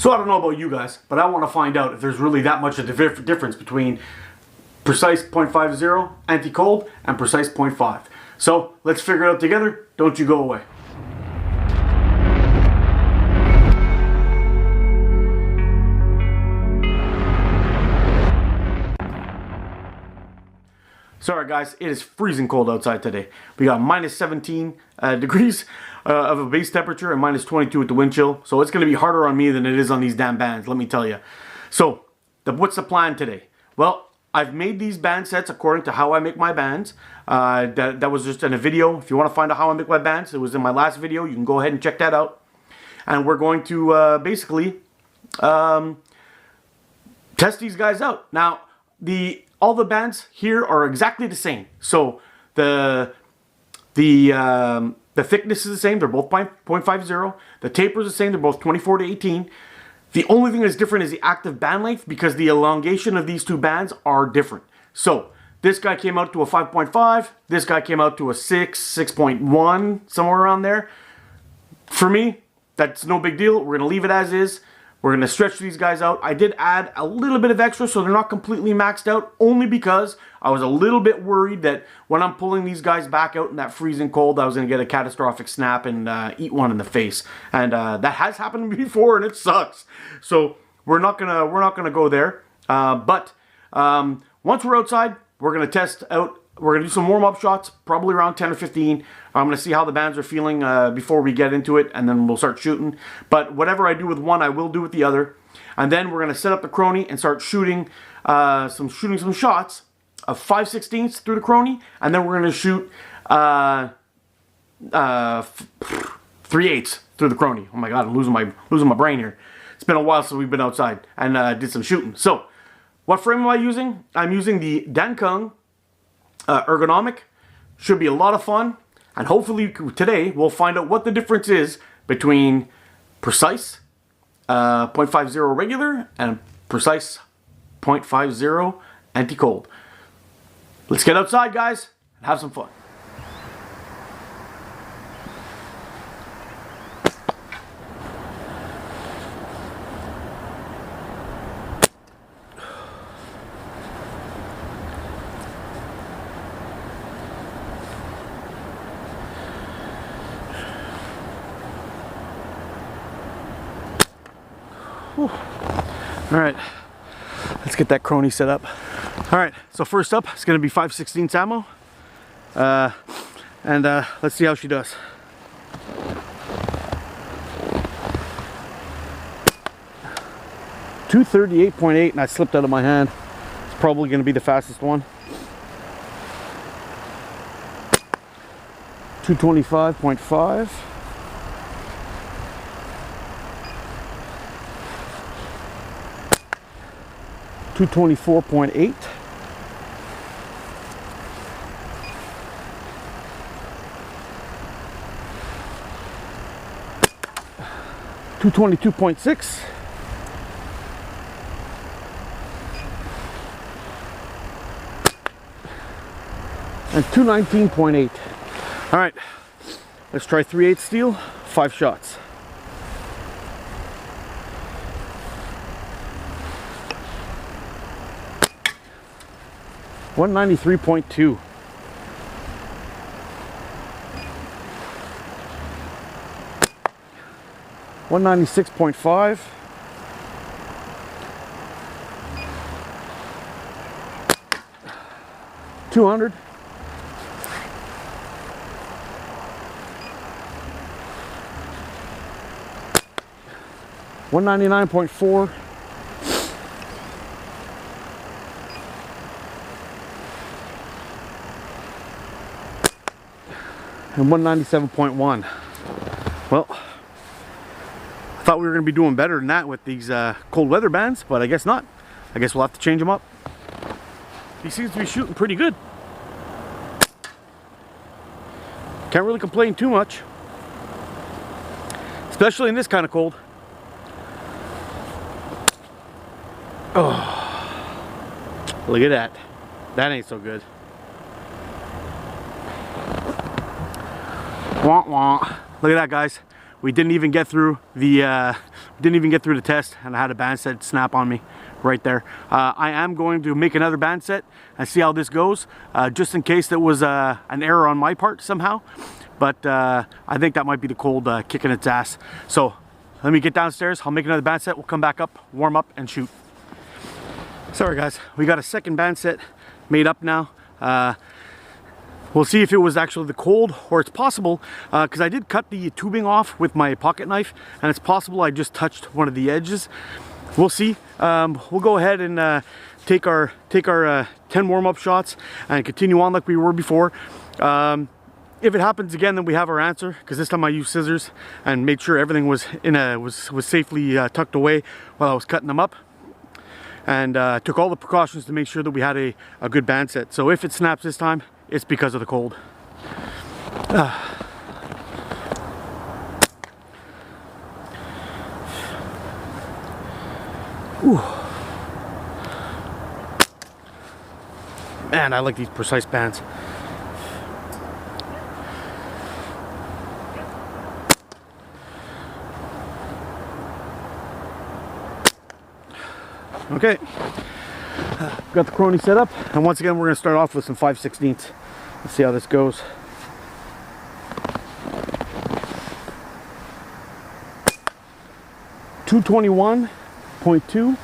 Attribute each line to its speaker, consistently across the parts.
Speaker 1: So I don't know about you guys, but I want to find out if there's really that much of a difference between precise 0.50 anti-cold and precise 0.5. So let's figure it out together. Don't you go away. Sorry guys, it is freezing cold outside today. We got minus 17 degrees of a base temperature and minus 22 with the wind chill. So it's going to be harder on me than it is on these damn bands, let me tell you. So, what's the plan today? Well, I've made these band sets according to how I make my bands. That was just in a video. If you want to find out how I make my bands, it was in my last video. You can go ahead and check that out. And we're going to basically test these guys out. Now, all the bands here are exactly the same. So the thickness is the same. They're both 0.50. The taper is the same. They're both 24 to 18. The only thing that's different is the active band length, because the elongation of these two bands are different. So this guy came out to a 5.5. This guy came out to a 6, 6.1, somewhere around there. For me, that's no big deal. We're going to leave it as is. We're going to stretch these guys out. I did add a little bit of extra so they're not completely maxed out, only because I was a little bit worried that when I'm pulling these guys back out in that freezing cold, I was going to get a catastrophic snap and eat one in the face. And that has happened before, and it sucks. So we're not gonna go there. But once we're outside, we're going to test out. We're going to do some warm-up shots, probably around 10 or 15. I'm going to see how the bands are feeling before we get into it, and then we'll start shooting. But whatever I do with one, I will do with the other. And then we're going to set up the chrony and start shooting some shots of 5/16 through the chrony, and then we're going to shoot 3/8 through the chrony. Oh my god, I'm losing my brain here. It's been a while since we've been outside and did some shooting. So, what frame am I using? I'm using the Dankung ergonomic. Should be a lot of fun, and hopefully today we'll find out what the difference is between precise 0.50 regular and precise 0.50 anti-cold. Let's get outside, guys, and have some fun. Alright, let's get that chrony set up. Alright, so first up, it's going to be 5/16 ammo. Let's see how she does. .238.8, and I slipped out of my hand. It's probably going to be the fastest one. 225.5. 224.8. 222.6. And 219.8. All right, let's try 3/8 steel, 5 shots. .193.2. 196.5. 200. 199.4. And 197.1. Well, I thought we were going to be doing better than that with these cold weather bands, but I guess not. I guess we'll have to change them up. He seems to be shooting pretty good. Can't really complain too much, especially in this kind of cold. Oh, look at that. That ain't so good. Wah wah. Look at that, guys. we didn't even get through the test, and I had a band set snap on me right there. I am going to make another band set and see how this goes, just in case there was an error on my part somehow. But I think that might be the cold kicking its ass. So let me get downstairs, I'll make another band set, we'll come back up, warm up, and shoot. Sorry guys, we got a second band set made up now. We'll see if it was actually the cold, or it's possible, because I did cut the tubing off with my pocket knife, and it's possible I just touched one of the edges. We'll see. We'll go ahead and take our 10 warm-up shots and continue on like we were before. If it happens again, then we have our answer, because this time I used scissors and made sure everything was was safely tucked away while I was cutting them up, and took all the precautions to make sure that we had a good band set. So if it snaps this time, it's because of the cold. Ooh. Man, I like these precise bands. Okay, got the chrony set up, and once again we're going to start off with some 5/16. Let's see how this goes. .221.2.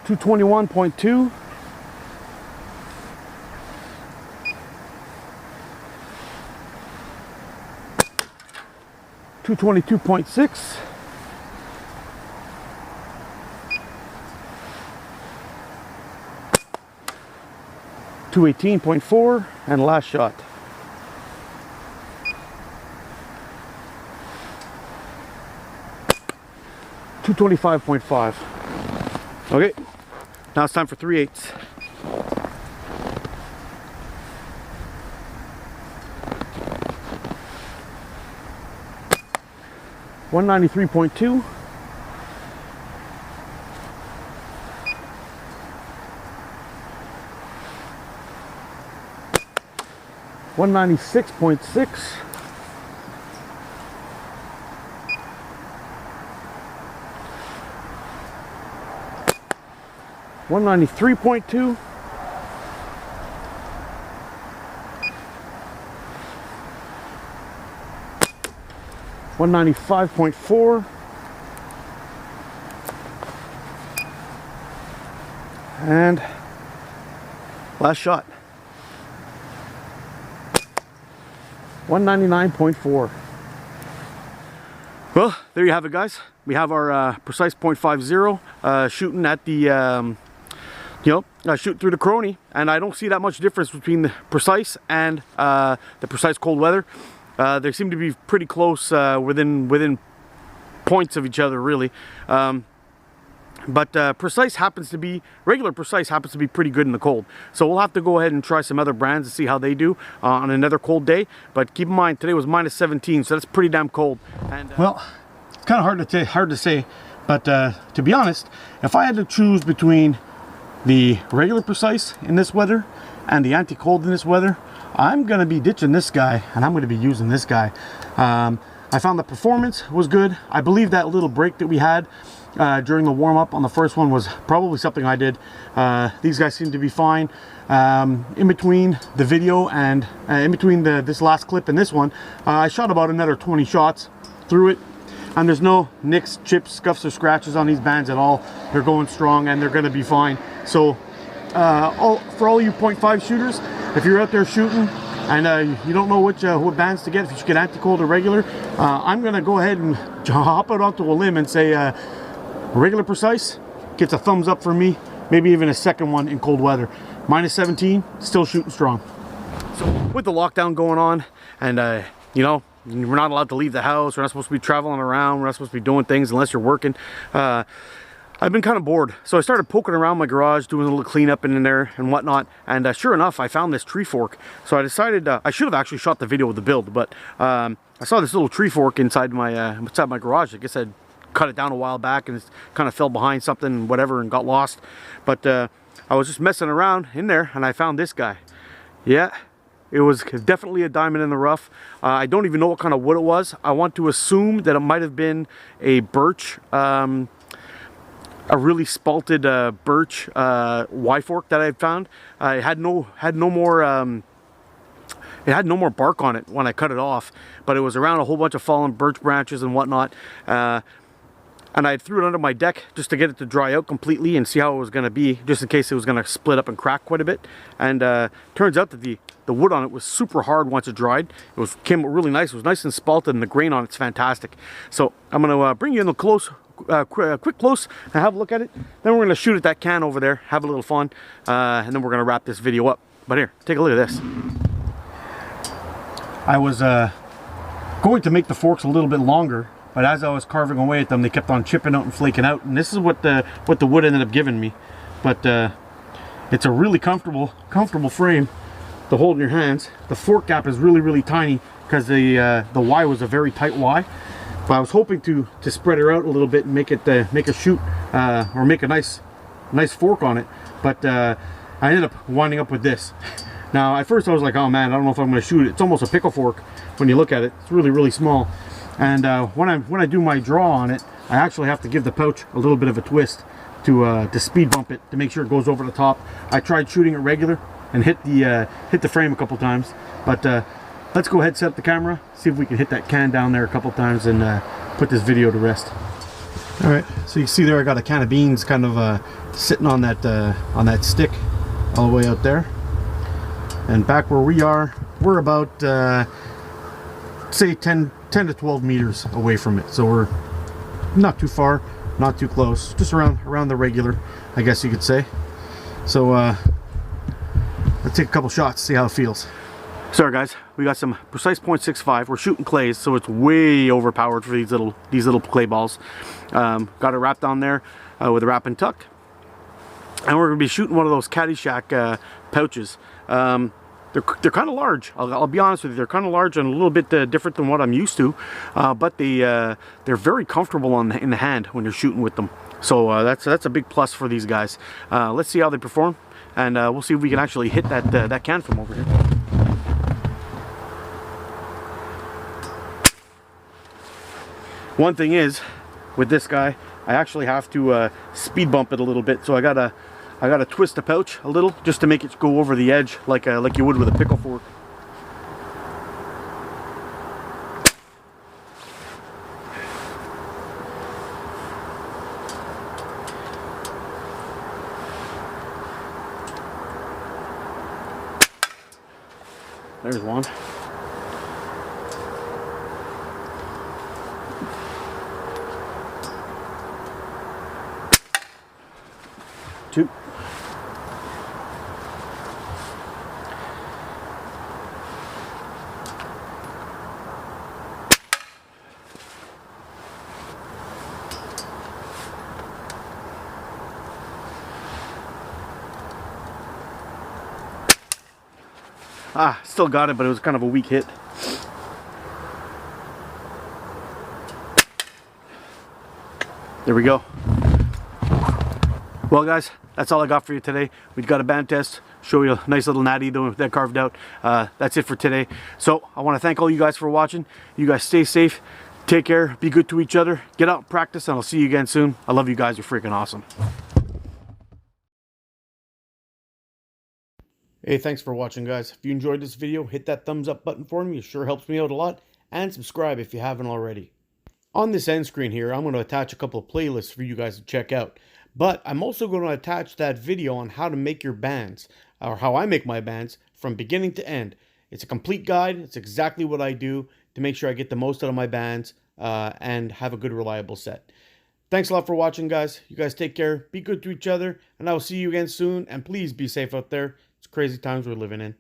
Speaker 1: 221.2. 222.6. 218.4, and last shot. .225.5. Okay, now it's time for 3/8. .193.2. 196.6. 193.2. 195.4. And last shot. 199.4. Well, there you have it, guys. We have our precise .50 shooting at the shoot through the chrony, and I don't see that much difference between the precise and the precise cold weather. They seem to be pretty close, within points of each other, really. But precise happens to be, regular precise happens to be pretty good in the cold. So we'll have to go ahead and try some other brands and see how they do on another cold day. But keep in mind, today was -17, so that's pretty damn cold. And well, it's kind of hard to say, but to be honest, if I had to choose between the regular precise in this weather and the anti-cold in this weather, I'm going to be ditching this guy, and I'm going to be using this guy. I found the performance was good. I believe that little break that we had during the warm-up on the first one was probably something I did. These guys seem to be fine. In between the video and in between this last clip and this one, I shot about another 20 shots through it, and there's no nicks, chips, scuffs, or scratches on these bands at all. They're going strong, and they're going to be fine. So for all you .5 shooters, if you're out there shooting and you don't know what bands to get, if you should get anti-cold or regular, I'm going to go ahead and hop out onto a limb and say regular precise gets a thumbs up for me, maybe even a second one in cold weather. -17, still shooting strong. So with the lockdown going on, and we're not allowed to leave the house, we're not supposed to be traveling around, we're not supposed to be doing things unless you're working, I've been kind of bored. So I started poking around my garage, doing a little cleanup in there and whatnot, and sure enough, I found this tree fork. So I decided, I should have actually shot the video of the build, but I saw this little tree fork inside my garage. I guess I'd cut it down a while back, and it kind of fell behind something, whatever, and got lost. But I was just messing around in there, and I found this guy. Yeah, It was definitely a diamond in the rough. I don't even know what kind of wood it was. I want to assume that it might have been a birch, a really spalted birch Y fork that I found. It had no more. It had no more bark on it when I cut it off, but it was around a whole bunch of fallen birch branches and whatnot. And I threw it under my deck just to get it to dry out completely and see how it was going to be, just in case it was going to split up and crack quite a bit. And turns out that the wood on it was super hard once it dried. Came out really nice. It was nice and spalted, and the grain on it's fantastic. So I'm going to bring you in a quick close and have a look at it. Then we're going to shoot at that can over there, have a little fun, and then we're going to wrap this video up. But here, take a look at this. I was going to make the forks a little bit longer, but as I was carving away at them, they kept on chipping out and flaking out, and this is what the wood ended up giving me. But it's a really comfortable frame to hold in your hands. The fork gap is really tiny because the Y was a very tight Y. But I was hoping to spread her out a little bit and make a shoot or make a nice fork on it. But I ended up winding up with this. Now at first I was like, oh man, I don't know if I'm going to shoot it. It's almost a pickle fork when you look at it. It's really small. And when I do my draw on it, I actually have to give the pouch a little bit of a twist to speed bump it to make sure it goes over the top. I tried shooting it regular and hit the frame a couple times, but let's go ahead, set up the camera, see if we can hit that can down there a couple times and put this video to rest. All right, so you see there I got a can of beans kind of sitting on that stick all the way out there, and back where we are, we're about say 10 to 12 meters away from it, so we're not too far, not too close, just around the regular, I guess you could say. So let's take a couple shots, see how it feels. Sorry guys, we got some precise .65. We're shooting clays, so it's way overpowered for these little clay balls. Got it wrapped on there with a wrap and tuck, and we're gonna be shooting one of those Caddyshack pouches. They're kind of large. I'll be honest with you. They're kind of large and a little bit different than what I'm used to, but they're very comfortable in the hand when you're shooting with them. So that's a big plus for these guys. Let's see how they perform, and we'll see if we can actually hit that can from over here. One thing is, with this guy, I actually have to speed bump it a little bit. So I gotta twist the pouch a little just to make it go over the edge like you would with a pickle fork. There's one. Two. Still got it, but it was kind of a weak hit. There we go. Well guys, that's all I got for you today. We've got a band test, show you a nice little natty that carved out. That's it for today. So I want to thank all you guys for watching. You guys stay safe, take care, be good to each other, get out and practice, and I'll see you again soon. I love you guys, you're freaking awesome. Hey, thanks for watching guys. If you enjoyed this video, hit that thumbs up button for me. It sure helps me out a lot. And subscribe if you haven't already. On this end screen here, I'm going to attach a couple of playlists for you guys to check out. But I'm also going to attach that video on how to make your bands, or how I make my bands from beginning to end. It's a complete guide. It's exactly what I do to make sure I get the most out of my bands and have a good, reliable set. Thanks a lot for watching, guys. You guys take care. Be good to each other. And I will see you again soon. And please be safe out there. It's crazy times we're living in.